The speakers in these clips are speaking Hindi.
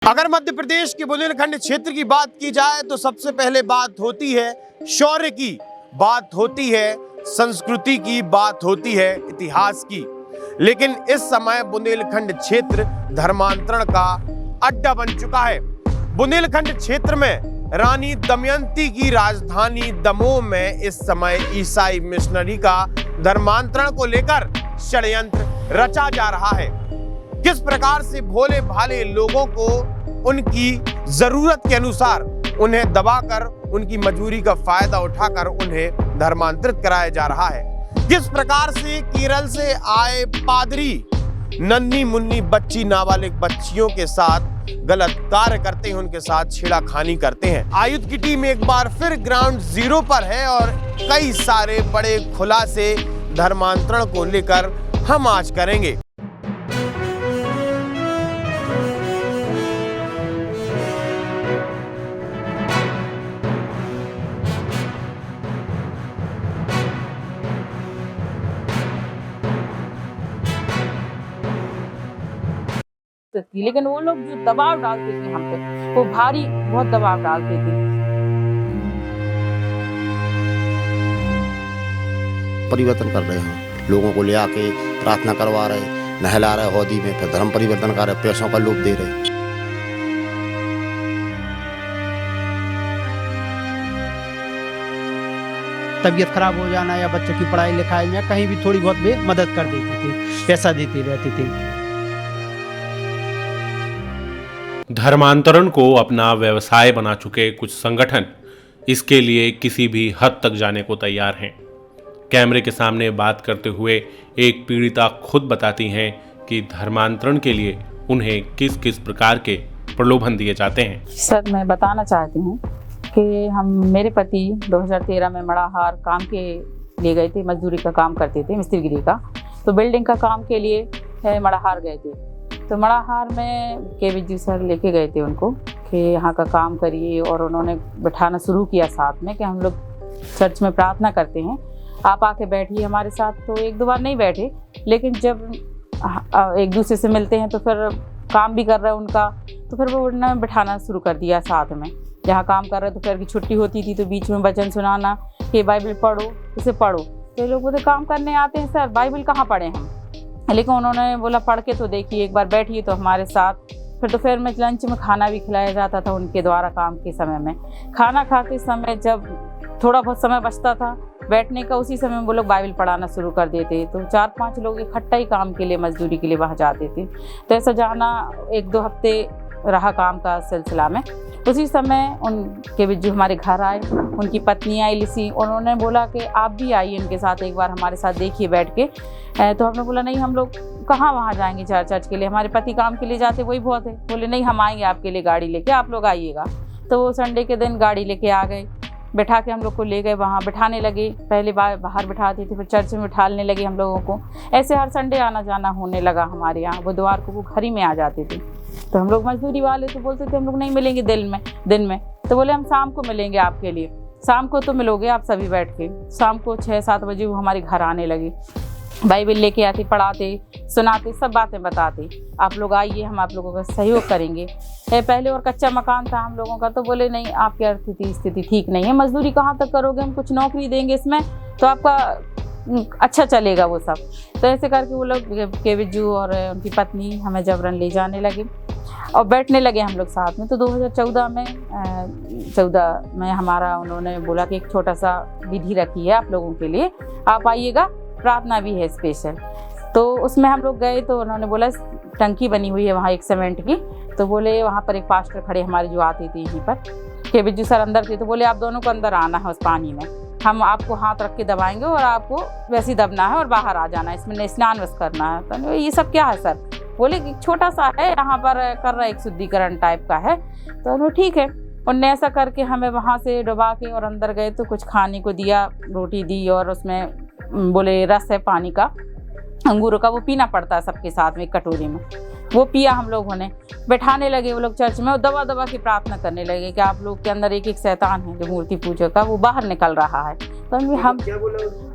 अगर मध्य प्रदेश के बुंदेलखंड क्षेत्र की बात की जाए तो सबसे पहले बात होती है शौर्य की, बात होती है संस्कृति की, बात होती है इतिहास की। लेकिन इस समय बुंदेलखंड क्षेत्र धर्मांतरण का अड्डा बन चुका है। बुंदेलखंड क्षेत्र में रानी दमयंती की राजधानी दमोह में इस समय ईसाई मिशनरी का धर्मांतरण को लेकर षड्यंत्र रचा जा रहा है। किस प्रकार से भोले भाले लोगों को उनकी जरूरत के अनुसार उन्हें दबाकर उनकी मजबूरी का फायदा उठाकर उन्हें धर्मांतरित कराया जा रहा है। किस प्रकार से केरल से आए पादरी नन्ही मुन्नी बच्ची, नाबालिग बच्चियों के साथ गलत कार्य करते हैं, उनके साथ छेड़खानी करते हैं। आयुध की टीम एक बार फिर ग्राउंड जीरो पर है और कई सारे बड़े खुलासे धर्मांतरण को लेकर हम आज करेंगे। लेकिन वो लोग जो दबाव डालते थे हम पे, वो भारी बहुत दबाव डालते थे। परिवर्तन कर रहे हैं, लोगों को ले आके प्रार्थना करवा रहे, नहला रहे हौदी में, फिर धर्म परिवर्तन कर रहे, पैसों का लोभ दे रहे। तबीयत खराब हो जाना या बच्चों की पढ़ाई लिखाई में कहीं भी थोड़ी बहुत भी मदद कर देते थे, पैसा देते रहते थे। धर्मांतरण को अपना व्यवसाय बना चुके कुछ संगठन इसके लिए किसी भी हद तक जाने को तैयार हैं। कैमरे के सामने बात करते हुए एक पीड़िता खुद बताती हैं कि धर्मांतरण के लिए उन्हें किस किस प्रकार के प्रलोभन दिए जाते हैं। सर, मैं बताना चाहती हूँ कि मेरे पति 2013 में मड़ाहार काम के लिए गए थे, मजदूरी का काम करते थे, मिस्त्रीगिरी का। तो बिल्डिंग का काम के लिए मड़ाहार गए थे। तो मड़ाहार में केवीजी सर लेके गए थे उनको कि यहाँ का काम करिए, और उन्होंने बिठाना शुरू किया साथ में कि हम लोग चर्च में प्रार्थना करते हैं, आप आके बैठिए हमारे साथ। तो एक दो बार नहीं बैठे, लेकिन जब एक दूसरे से मिलते हैं तो फिर काम भी कर रहे हैं उनका, तो फिर वो उन्होंने बिठाना शुरू कर दिया साथ में। जहाँ काम कर रहे तो फिर की छुट्टी होती थी तो बीच में वचन सुनाना कि बाइबल पढ़ो, इसे पढ़ो। तो लोग बोलते काम करने आते हैं सर, बाइबल कहाँ पढ़े हम। लेकिन उन्होंने बोला पढ़ के तो देखिए, एक बार बैठिए तो हमारे साथ। फिर दोपहर में लंच में खाना भी खिलाया जाता था उनके द्वारा काम के समय में। खाना खाते समय जब थोड़ा बहुत समय बचता था बैठने का, उसी समय वो लोग बाइबल पढ़ाना शुरू कर देते। तो 4-5 लोग इकट्ठा ही काम के लिए, मजदूरी के लिए वहाँ जाते थे। तो ऐसा जाना 1-2 हफ्ते रहा काम का सिलसिला में। उसी समय उनके जो हमारे घर आए, उनकी पत्नी आई लिसी, उन्होंने बोला कि आप भी आइए इनके साथ एक बार हमारे साथ देखिए बैठ के। तो हमने बोला नहीं, हम लोग कहाँ वहाँ जाएंगे चर्च के लिए, हमारे पति काम के लिए जाते वही बहुत है। बोले नहीं, हम आएंगे आपके लिए गाड़ी लेके, आप लोग आइएगा। तो वो संडे के दिन गाड़ी लेके आ गए, बैठा के हम लोग को ले गए, वहाँ बिठाने लगे। पहले बाहर बिठाते थे, फिर चर्च में बिठाने लगे हम लोगों को। ऐसे हर संडे आना जाना होने लगा हमारे यहाँ। बुधवार को वो घर ही में आ जाते थे। तो हम लोग मजदूरी वाले तो बोलते थे हम लोग नहीं मिलेंगे दिन में। तो बोले हम शाम को मिलेंगे आपके लिए। शाम को तो मिलोगे आप सभी बैठ के। शाम को 6-7 बजे वो हमारे घर आने लगे, बाइबल लेके आते, पढ़ाते, सुनाते, सब बातें बताते, आप लोग आइए, हम आप लोगों का सहयोग करेंगे। पहले और कच्चा मकान था हम लोगों का। तो बोले नहीं, आपकी स्थिति ठीक नहीं है, मजदूरी कहाँ तक करोगे, हम कुछ नौकरी देंगे इसमें तो आपका अच्छा चलेगा वो सब। तो ऐसे करके वो लोग केवीजू और उनकी पत्नी हमें जबरन ले जाने लगे और बैठने लगे हम लोग साथ में। तो 2014 में हमारा उन्होंने बोला कि एक छोटा सा विधि रखी है आप लोगों के लिए, आप आइएगा, प्रार्थना भी है स्पेशल। तो उसमें हम लोग गए तो उन्होंने बोला टंकी बनी हुई है वहाँ एक सीमेंट की। तो बोले वहाँ पर एक पास्टर खड़े हमारे जो आते थे यहीं पर, केवीजू सर अंदर थे। तो बोले आप दोनों को अंदर आना है उस पानी में, हम आपको हाथ रख के दबाएंगे और आपको वैसे ही दबना है और बाहर आ जाना है, इसमें स्नान बस करना है। तो ये सब क्या है सर? बोले कि छोटा सा है, यहाँ पर कर रहा है, एक शुद्धिकरण टाइप का है। तो ठीक है। उनने ऐसा करके हमें वहाँ से डुबा के और अंदर गए तो कुछ खाने को दिया, रोटी दी, और उसमें बोले रस है पानी का, अंगूरों का, वो पीना पड़ता है सबके साथ में एक कटोरी में। वो पिया हम लोगों ने। बैठाने लगे वो लोग चर्च में और दबा दबा के प्रार्थना करने लगे कि आप लोग के अंदर एक शैतान है जो मूर्ति पूजा का, वो बाहर निकल रहा है। तो हम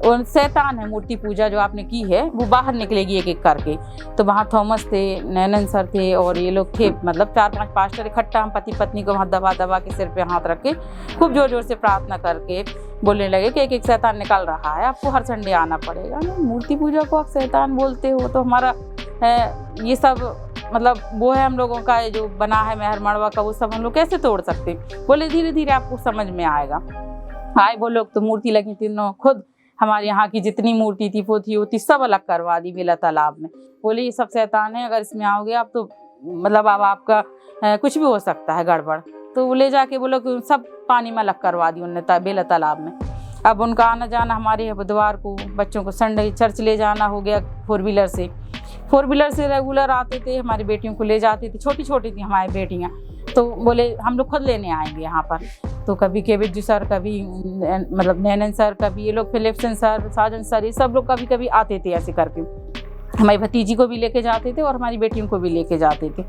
और शैतान है मूर्ति पूजा जो आपने की है वो बाहर निकलेगी एक एक करके। तो वहाँ थॉमस थे, नैनन सर थे और ये लोग थे, मतलब 4-5 पास्टर इकट्ठा, हम पति पत्नी को वहाँ दबा दबा के सिर पे हाथ रख के खूब जोर जोर से प्रार्थना करके बोलने लगे कि एक एक शैतान निकल रहा है, आपको हर संडे आना पड़ेगा। मूर्ति पूजा को आप शैतान बोलते हो, तो हमारा ये सब मतलब वो है हम लोगों का जो बना है मेहर मड़वा का, वो सब हम लोग कैसे तोड़ सकते। बोले धीरे धीरे आपको समझ में आएगा। आए वो लोग तो मूर्ति लगी तीनों, खुद हमारे यहाँ की जितनी मूर्ति थी पोथी होती सब अलग करवा दी बेला तालाब में। बोले ये सब शैतान है, अगर इसमें आओगे आप तो मतलब अब आपका कुछ भी हो सकता है गड़बड़। तो वो ले जाके वो लोग सब पानी में अलग करवा दी उनने बेला तालाब में। अब उनका आना जाना हमारे बुधवार को बच्चों को संडे चर्च ले जाना हो गया 4 व्हीलर से रेगुलर आते थे, हमारी बेटियों को ले जाते थे, छोटी छोटी थी हमारी बेटियाँ। तो बोले हम लोग खुद लेने आएंगे यहाँ पर। तो कभी केविजू सर, कभी मतलब नैनन सर, कभी ये लोग फिलिप्सन सर, साजन सर, ये सब लोग कभी कभी आते थे ऐसे करके। हमारी भतीजी को भी लेके जाते थे और हमारी बेटियों को भी लेके जाते थे।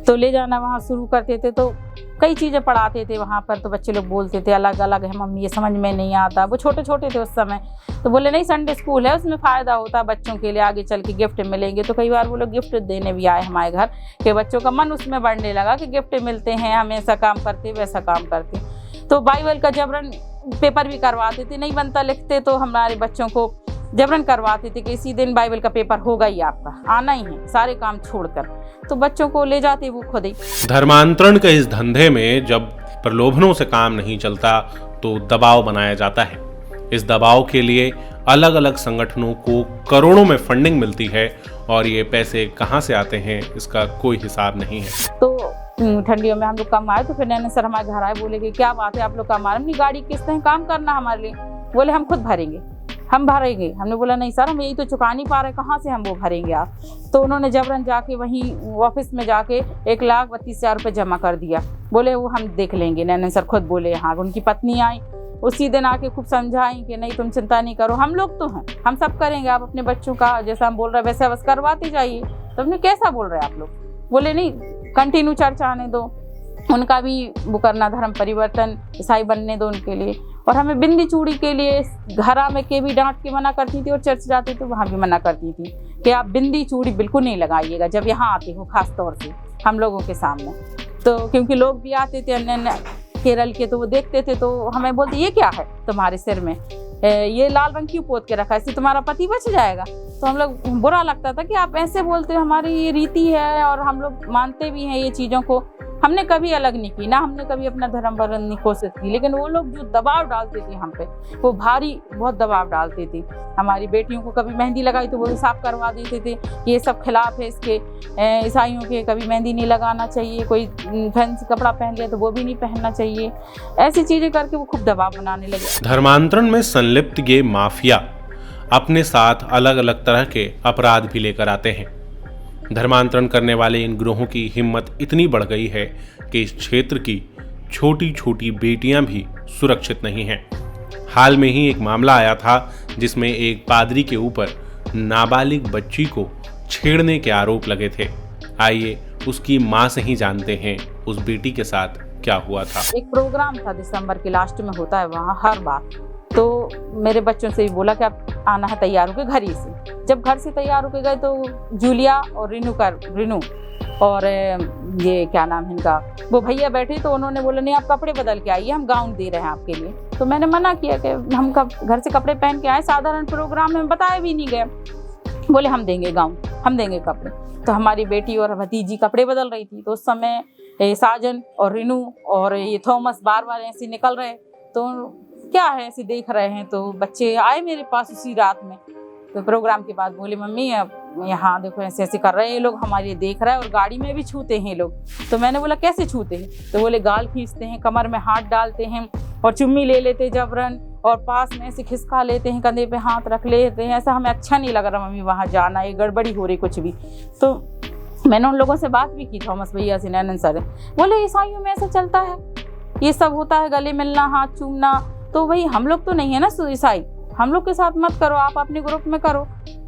तो ले जाना वहाँ शुरू करते थे, तो कई चीज़ें पढ़ाते थे वहाँ पर। तो बच्चे लोग बोलते थे अलग अलग है मम्मी, ये समझ में नहीं आता। वो छोटे छोटे थे उस समय। तो बोले नहीं संडे स्कूल है, उसमें फ़ायदा होता है बच्चों के लिए, आगे चल के गिफ्ट मिलेंगे। तो कई बार वो लोग गिफ्ट देने भी आए हमारे घर कि बच्चों का मन उसमें बढ़ने लगा कि गिफ्ट मिलते हैं, हम ऐसा काम करते वैसा काम करते। तो बाइबल का जबरन पेपर भी करवाते थे, नहीं बनता लिखते तो हमारे बच्चों को जबरन करवाते थे कि इसी दिन बाइबल का पेपर होगा ही, आपका आना ही है सारे काम छोड़कर। तो बच्चों को ले जाते वो खुद ही। धर्मांतरण के इस धंधे में जब प्रलोभनों से काम नहीं चलता तो दबाव बनाया जाता है। इस दबाव के लिए अलग अलग संगठनों को करोड़ों में फंडिंग मिलती है और ये पैसे कहाँ से आते हैं इसका कोई हिसाब नहीं है। तो ठंडियों में हम लोग कम आए तो फिर नैनन सर हमारे घर आए, बोले कि क्या बात है आप लोग कम आ रहे, अपनी गाड़ी किस्त है, काम करना हमारे लिए। बोले हम खुद भरेंगे, हम भरेंगे। हमने बोला नहीं सर हम यही तो चुका नहीं पा रहे, कहाँ से हम वो भरेंगे आप। तो उन्होंने जबरन जाके वहीं ऑफिस में जाके 1,32,000 रुपये जमा कर दिया। बोले वो हम देख लेंगे। नैनन सर खुद बोले। हाँ, उनकी पत्नी आई उसी दिन आके खूब समझाई कि नहीं तुम चिंता नहीं करो, हम लोग तो हैं, हम सब करेंगे, आप अपने बच्चों का जैसा हम बोल रहे हैं वैसे बस करवाते जाइए। तो हमने कैसा बोल रहे हैं आप लोग। बोले नहीं कंटिन्यू चर्च आने दो, उनका भी वो करना धर्म परिवर्तन, ईसाई बनने दो उनके लिए। और हमें बिंदी चूड़ी के लिए घरा में के भी डांट के मना करती थी और चर्च जाते तो वहाँ भी मना करती थी कि आप बिंदी चूड़ी बिल्कुल नहीं लगाइएगा जब यहाँ आते हो, खास तौर से हम लोगों के सामने। तो क्योंकि लोग भी आते थे अन्य केरल के, तो वो देखते थे तो हमें बोलते ये क्या है तुम्हारे सिर में, ये लाल रंग क्यों पोत के रखा है, इससे तुम्हारा पति बच जाएगा। तो हम लोग बुरा लगता था कि आप ऐसे बोलते हो, हमारी ये रीति है और हम लोग मानते भी हैं ये चीज़ों को। हमने कभी अलग नहीं की ना, हमने कभी अपना धर्म बदलने की कोशिश की, लेकिन वो लोग जो दबाव डालते थे हम पे, वो भारी बहुत दबाव डालते थे। हमारी बेटियों को कभी मेहंदी लगाई तो वो भी साफ करवा देते थे, ये सब खिलाफ है इसके, ईसाइयों के कभी मेहंदी नहीं लगाना चाहिए, कोई फैंसी कपड़ा पहन लिया तो वो भी नहीं पहनना चाहिए। ऐसी चीज़ें करके वो खूब दबाव बनाने लगे। धर्मांतरण में संलिप्त ये माफिया अपने साथ अलग अलग तरह के अपराध भी लेकर आते हैं। धर्मांतरण करने वाले इन गिरोहों की हिम्मत इतनी बढ़ गई है कि इस क्षेत्र की छोटी छोटी बेटियां भी सुरक्षित नहीं हैं। हाल में ही एक मामला आया था जिसमें एक पादरी के ऊपर नाबालिग बच्ची को छेड़ने के आरोप लगे थे। आइए उसकी मां से ही जानते हैं उस बेटी के साथ क्या हुआ था। एक प्रोग्राम था दिसंबर के लास्ट में होता है वहाँ हर बार, तो मेरे बच्चों से भी बोला कि आप आना है तैयार होके घर ही से। जब घर से तैयार होके गए तो जूलिया और रिनू और ये क्या नाम है इनका, वो भैया बैठे, तो उन्होंने बोला नहीं आप कपड़े बदल के आइए, हम गाउन दे रहे हैं आपके लिए। तो मैंने मना किया कि हम घर से कपड़े पहन के आए, साधारण प्रोग्राम में बताया भी नहीं गया। बोले हम देंगे गाउन, हम देंगे कपड़े। तो हमारी बेटी और भतीजी कपड़े बदल रही थी, तो उस समय साजन और रिनू और ये थॉमस बार बार ऐसे निकल रहे, तो क्या है ऐसे देख रहे हैं। तो बच्चे आए मेरे पास उसी रात में, तो प्रोग्राम के बाद बोले मम्मी अब यहाँ देखो ऐसे ऐसे कर रहे हैं ये लोग, हमारे लिए देख रहा है और गाड़ी में भी छूते हैं ये लोग। तो मैंने बोला कैसे छूते हैं, तो बोले गाल खींचते हैं, कमर में हाथ डालते हैं और चुम्मी ले लेते जबरन, और पास में ऐसे खिसका लेते हैं, कंधे पे हाथ रख लेते हैं। ऐसा हमें अच्छा नहीं लग रहा मम्मी वहाँ जाना, ये गड़बड़ी हो रही कुछ भी। तो मैंने उन लोगों से बात भी की, थॉमस भैया से, नैनन सर, बोले ईसाइयों में ऐसा चलता है, ये सब होता है, गले मिलना, हाथ चूमना। तो वही हम लोग तो नहीं है ना ईसाई, हम लोग के साथ मत करो, आप अपने ग्रुप में करो।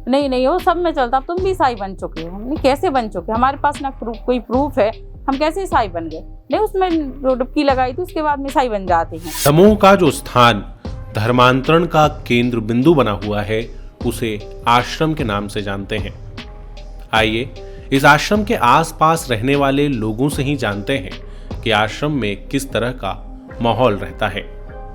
नहीं वो सब में चलता, अब तुम भी ईसाई बन चुके हो। हमने कैसे बन चुके, हमारे पास ना कोई प्रूफ है, हम कैसे ईसाई बन गए। नहीं उसमें डुबकी लगाई थी, उसके बाद में ईसाई बन जाते हैं। समूह का जो स्थान धर्मांतरण का केंद्र बिंदु बना हुआ है उसे आश्रम के नाम से जानते हैं। आइए इस आश्रम के आसपास रहने वाले लोगों से ही जानते हैं कि आश्रम में किस तरह का माहौल रहता है।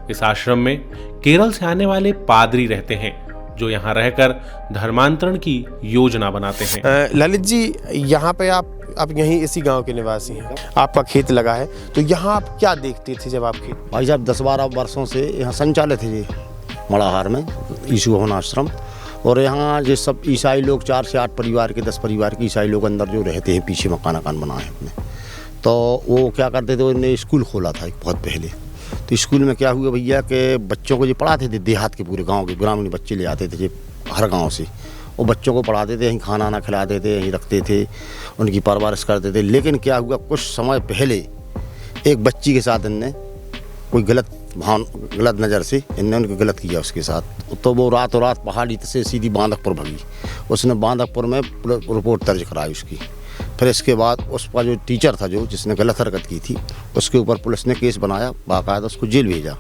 इस आश्रम में केरल से आने वाले पादरी रहते हैं जो यहाँ रहकर धर्मांतरण की योजना बनाते हैं। ललित जी, यहाँ पे आप यहीं इसी गांव के निवासी हैं, आपका खेत लगा है, तो यहाँ आप क्या देखते थे जब आप खेत? भाई साहब 10-12 वर्षों से यहाँ संचालित है ये मड़ाहार में यीशु भवन आश्रम। और यहाँ जो सब ईसाई लोग 4 से 8 परिवार के 10 परिवार के ईसाई लोग अंदर जो रहते हैं, पीछे मकान बनाए हैं अपने, तो वो क्या करते थे, उन्होंने स्कूल खोला था बहुत पहले। तो स्कूल में क्या हुआ भैया कि बच्चों को जो पढ़ाते थे, देहात के पूरे गांव के ग्रामीण बच्चे ले आते थे जो हर गांव से, वो बच्चों को पढ़ाते थे, यहीं खाना ना खिलाते थे, यहीं रखते थे, उनकी परवरिश करते थे। लेकिन क्या हुआ, कुछ समय पहले एक बच्ची के साथ इनने कोई गलत नज़र से इनने उनको गलत किया उसके साथ। तो वो रातों रात पहाड़ी से सीधी बांधकपुर भगी। उसने बांधकपुर में रिपोर्ट दर्ज कराई उसकी। फिर इसके बाद उसका जो टीचर था जिसने गलत हरकत की थी, उसके ऊपर पुलिस ने केस बनाया, बाकायदा उसको जेल भेजा।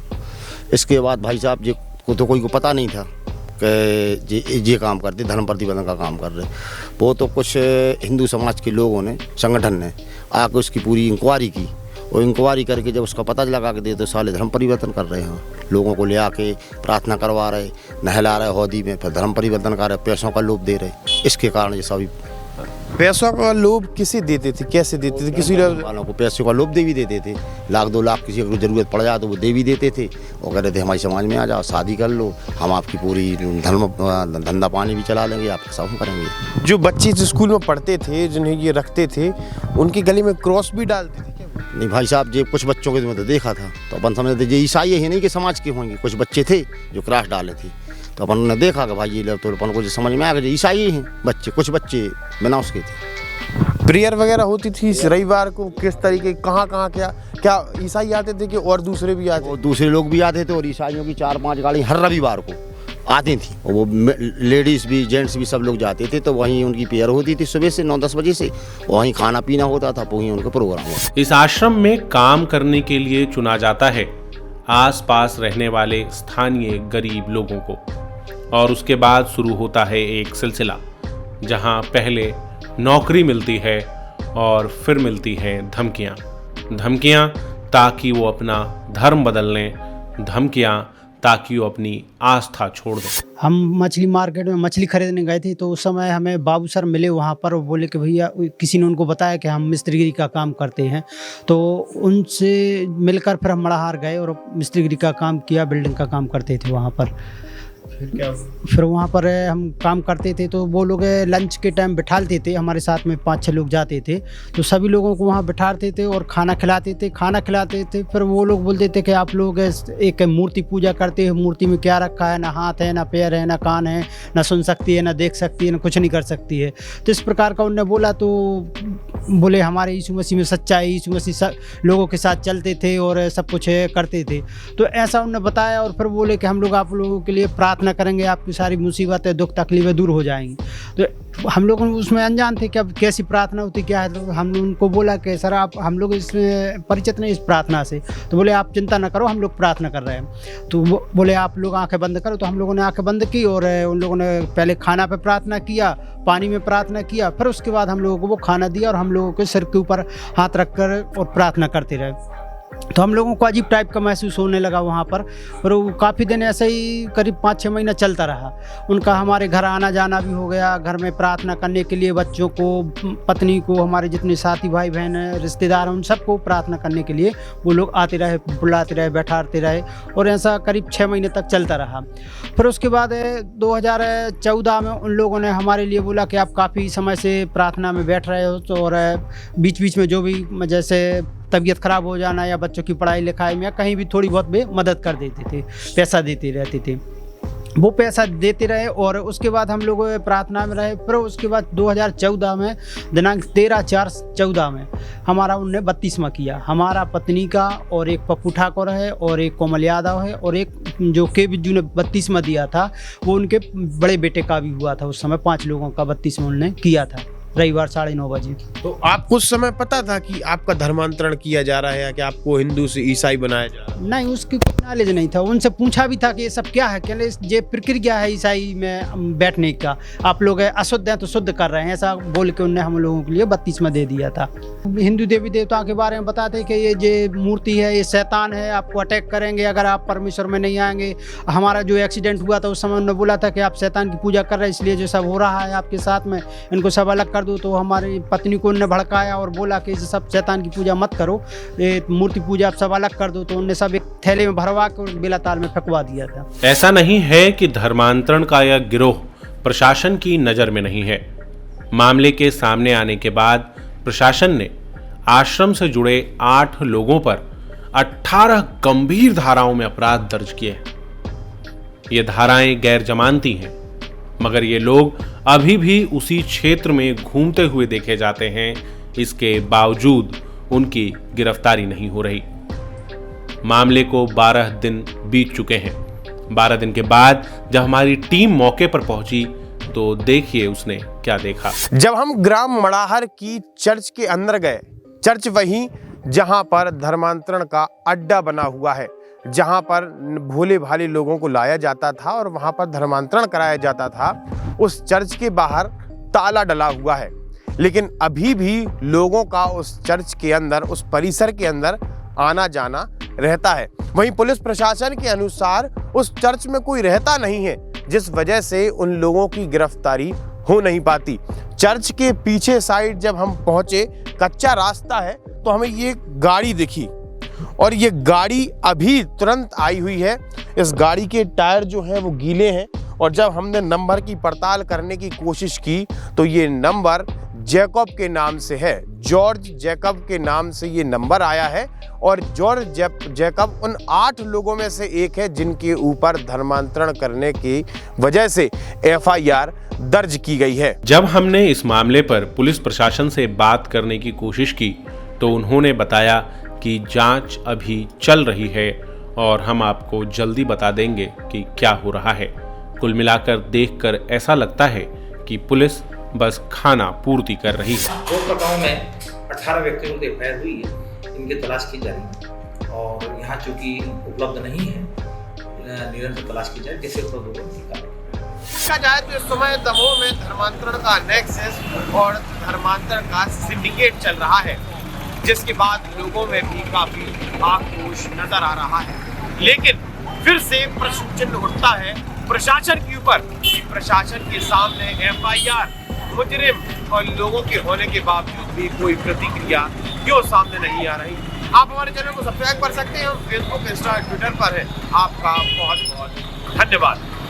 इसके बाद भाई साहब जी को तो कोई को पता नहीं था कि ये काम करते, धर्म प्रतिबंधन का काम कर रहे। वो तो कुछ हिंदू समाज के लोगों ने, संगठन ने आकर उसकी पूरी इंक्वायरी की, और इंक्वायरी करके जब उसका पता लगा के दे तो साले धर्म परिवर्तन कर रहे हैं, लोगों को ले आके प्रार्थना करवा रहे, नहला रहे हौदी में, फिर धर्म परिवर्तन कर रहे, पैसों का लोभ दे रहे। इसके कारण ये सभी पैसों का लोभ किसे देते थे, कैसे देते थे? किसी वालों को पैसों का लोभ दे भी देते थे, 1-2 लाख किसी को जरूरत पड़ जाए तो वो दे भी देते थे, और कह रहे थे हमारे समाज में आ जाओ, शादी कर लो, हम आपकी पूरी धंधा पानी भी चला लेंगे, आपका सब करेंगे। जो बच्चे जिस स्कूल में पढ़ते थे, जिन्हें ये रखते थे, उनके गले में क्रॉस भी डालते थे? नहीं भाई साहब, जो कुछ बच्चों के तो देखा था तो अपन समझते थे ये ईसाई है, नहीं कि समाज के होंगे। कुछ बच्चे थे जो क्रॉस डाले थे, तो अपन ने देखा कि भाई ये तो अपन को समझ में आ गया ईसाई हैं बच्चे। कुछ बच्चे बिना उसके थे। प्रेयर वगैरह होती थी रविवार को, किस तरीके, कहाँ क्या ईसाई आते थे कि और दूसरे भी आते? और दूसरे लोग भी आते थे, और ईसाइयों की 4-5 गाड़ी हर रविवार को आती थी, और वो लेडीज़ भी जेंट्स भी सब लोग जाते थे। तो वहीं उनकी प्रेयर होती थी सुबह से 9-10 बजे से, वहीं खाना पीना होता था, वहीं उनका प्रोग्राम होता। इस आश्रम में काम करने के लिए चुना जाता है आसपास रहने वाले स्थानीय गरीब लोगों को, और उसके बाद शुरू होता है एक सिलसिला जहां पहले नौकरी मिलती है और फिर मिलती हैं धमकियां ताकि वो अपना धर्म बदल लें, धमकियां ताकि वो अपनी आस्था छोड़ दें। हम मछली मार्केट में मछली खरीदने गए थे, तो उस समय हमें बाबू सर मिले वहाँ पर। वो बोले कि भैया, किसी ने उनको बताया कि हम मिस्त्रीगिरी का काम करते हैं, तो उनसे मिलकर फिर हम मड़ाहार गए और मिस्त्रीगिरी का काम किया, बिल्डिंग का काम करते थे वहाँ पर। फिर वहाँ पर हम काम करते थे, तो वो लोग लंच के टाइम बिठाते थे, हमारे साथ में 5-6 लोग जाते थे, तो सभी लोगों को वहाँ बिठाते थे और खाना खिलाते थे। फिर वो लोग बोलते थे कि आप लोग एक मूर्ति पूजा करते हैं, मूर्ति में क्या रखा है, ना हाथ है, ना पैर है, ना कान है, ना सुन सकती है, ना देख सकती है, ना कुछ नहीं कर सकती है। तो इस प्रकार का उनने बोला। तो बोले हमारे यीशु मसीह में सच्चाई, यीशु मसीह लोगों के साथ चलते थे और सब कुछ करते थे। तो ऐसा उन्होंने बताया, और फिर बोले कि हम लोग आप लोगों के लिए प्रार्थना करेंगे, आपकी सारी मुसीबतें, दुख तकलीफें दूर हो जाएंगी। तो हम लोग उसमें अनजान थे कि अब कैसी प्रार्थना होती क्या है। तो हमने उनको बोला कि सर आप, हम लोग इसमें परिचित नहीं इस प्रार्थना से। तो बोले आप चिंता ना करो, हम लोग प्रार्थना कर रहे हैं। तो वो बोले आप लोग आंखें बंद करो। तो हम लोगों ने आंखें बंद की, और उन लोगों ने पहले खाना पे प्रार्थना किया, पानी में प्रार्थना किया, फिर उसके बाद हम लोगों को वो खाना दिया, और हम लोगों के सिर के ऊपर हाथ रखकर और प्रार्थना करते रहे। तो हम लोगों को अजीब टाइप का महसूस होने लगा वहाँ पर। और वो काफ़ी दिन ऐसे ही करीब 5-6 महीना चलता रहा। उनका हमारे घर आना जाना भी हो गया, घर में प्रार्थना करने के लिए बच्चों को, पत्नी को, हमारे जितने साथी भाई बहन हैं, रिश्तेदार हैं, उन सबको प्रार्थना करने के लिए वो लोग आते रहे, बुलाते रहे, बैठाते रहे, और ऐसा करीब 6 महीने तक चलता रहा। फिर उसके बाद 2014 में उन लोगों ने हमारे लिए बोला कि आप काफ़ी समय से प्रार्थना में बैठ रहे हो, तो और बीच बीच में जो भी जैसे तबीयत ख़राब हो जाना या बच्चों की पढ़ाई लिखाई में या कहीं भी थोड़ी बहुत भी मदद कर देते थे, पैसा देते रहते थे। वो पैसा देते रहे, और उसके बाद हम लोग प्रार्थना में रहे। फिर उसके बाद 2014 में दिनांक 13/4/14 में हमारा उनने 32वां किया। हमारा पत्नी का, और एक पप्पू ठाकुर है, और एक कोमल यादव है, और एक जो के बिज्जू ने 32वां दिया था, वो उनके बड़े बेटे का भी हुआ था। उस समय 5 लोगों का 32वां उन्होंने किया था। रविवार 9:30 बजे। तो आपको उस समय पता था कि आपका धर्मांतरण किया जा रहा है या कि आपको हिंदू से ईसाई बनाया जा रहा है? नहीं, उसकी कोई नॉलेज नहीं था। उनसे पूछा भी था कि ये सब क्या है, कहले ये प्रक्रिया है ईसाई में बैठने का, आप लोग अशुद्ध हैं तो शुद्ध कर रहे हैं, ऐसा बोल के उनने हम लोगों के लिए बत्तीसमा दे दिया था। हिंदू देवी देवताओं के बारे में बताते कि ये जो मूर्ति है ये शैतान है, आपको अटैक करेंगे अगर आप परमेश्वर में नहीं आएंगे। हमारा जो एक्सीडेंट हुआ था उस समय उन्होंने बोला था कि आप शैतान की पूजा कर रहे हैं, इसलिए जो सब हो रहा है आपके साथ में इनको सब अलग कर दो। तो हमारी पत्नी को उन्होंने भड़काया और बोला कि सब शैतान की पूजा मत करो, ये मूर्ति पूजा आप सब अलग कर दो। तो उन्होंने सब एक थैले में भरवा के बेलाताल में फेंकवा दिया था। ऐसा नहीं है कि धर्मांतरण का यह गिरोह प्रशासन की नज़र में नहीं है। मामले के सामने आने के बाद प्रशासन ने आश्रम से जुड़े 8 लोगों पर 18 गंभीर धाराओं में अपराध दर्ज किए हैं। ये धाराएं गैर जमानती हैं, मगर ये लोग अभी भी उसी क्षेत्र में घूमते हुए देखे जाते हैं। इसके बावजूद उनकी गिरफ्तारी नहीं हो रही। मामले को 12 दिन बीत चुके हैं। 12 दिन के बाद जब हमारी टीम मौके पर पहुंची तो देखिए उसने क्या देखा। जब हम ग्राम मड़ाहर की चर्च के अंदर गए, चर्च वहीं जहां पर धर्मांतरण का अड्डा बना हुआ है, जहां पर भोले भाले लोगों को लाया जाता था और वहां पर धर्मांतरण कराया जाता था, उस चर्च के बाहर ताला डला हुआ है। लेकिन अभी भी लोगों का उस चर्च के अंदर, उस परिसर के अंदर आना जाना रहता है। वहीं पुलिस प्रशासन के अनुसार उस चर्च में कोई रहता नहीं है, जिस वजह से उन लोगों की गिरफ्तारी हो नहीं पाती। चर्च के पीछे साइड जब हम पहुंचे, कच्चा रास्ता है, तो हमें ये गाड़ी दिखी और ये गाड़ी अभी तुरंत आई हुई है। इस गाड़ी के टायर जो हैं वो गीले हैं और जब हमने नंबर की पड़ताल करने की कोशिश की तो ये नंबर जैकब के नाम से है, जॉर्ज जैकब के नाम से ये नंबर आया है और जॉर्ज जैकब उन 8 लोगों में से एक है जिनके ऊपर धर्मांतरण करने की वजह से FIR दर्ज की गई है। जब हमने इस मामले पर पुलिस प्रशासन से बात करने की कोशिश की तो उन्होंने बताया कि जांच अभी चल रही है और हम आपको जल्दी बता देंगे कि क्या हो रहा है। कुल मिलाकर देखकर ऐसा लगता है कि पुलिस बस खाना पूर्ति कर रही है। 2 प्रकरणों में 18 व्यक्तियों की FIR हुई है, इनकी तलाश की जा रही है और यहाँ चूंकि उपलब्ध नहीं है, निरंतर तलाश की जाए कैसे उपलब्ध होगा। देखा जाए तो इस समय दमोह में धर्मांतरण का नेक्सस और धर्मांतरण का सिंडिकेट चल रहा है, जिसके बाद लोगों में भी काफी आक्रोश नजर आ रहा है। लेकिन फिर से प्रश्न चिन्ह उठता है प्रशासन के ऊपर कि प्रशासन के सामने FIR, मुजरिम और लोगों के होने के बावजूद भी कोई प्रतिक्रिया क्यों सामने नहीं आ रही। आप हमारे चैनल को सब्सक्राइब कर सकते हैं, हम फेसबुक, इंस्टा, ट्विटर पर है। आपका बहुत बहुत धन्यवाद।